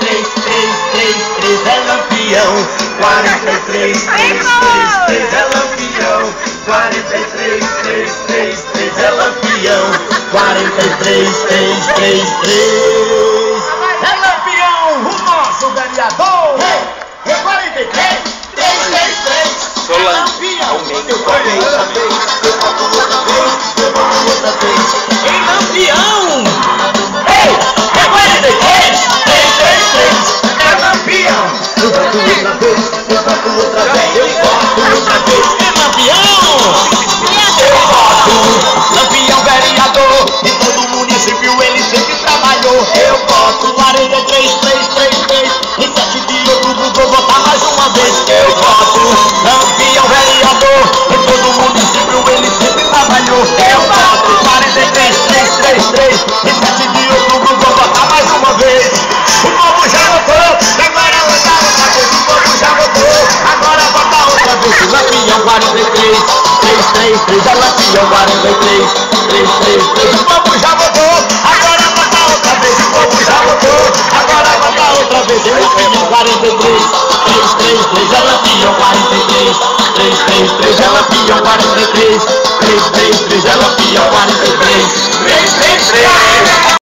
3, 3, 3, 3 é Lampião. 43, 3, 3, 3 é Lampião. 43, 3, 3, 3 é Lampião. 43, 3, 3, 3 é Lampião, o nosso vereador. Ei, 43, 3, 3, 3 é Lampião. Eu falei outra vez, eu falo outra vez, eu falo outra vez. Em Lampião. Ei, 43, 3, 3, 3 é Lampião. Eu falo outra vez, eu falo outra vez, eu falo outra vez. É Lampião. Eu voto Lampião vereador. Em todo o município ele sempre trabalhou. Eu voto 43, 3, 3, 3. Em 7 de outubro vou votar mais uma vez. Eu voto Lampião vereador. Em todo o município ele sempre trabalhou. Eu voto 43, 3, 3, 3. Em 7 de outubro vou votar mais uma vez. O povo já votou, agora vota outra vez. O povo já votou, agora vota outra vez. Lampião 43, 3, 3, 3 é Lampião 43, 3, 3, 3. O povo já votou, agora vota outra vez. O povo já votou, agora vota outra vez. Lampião 43, 3, 3, 3 é Lampião 43, 3, 3, 3 é Lampião 43, 3, 3, 3 é Lampião 43, 3, 3, 3.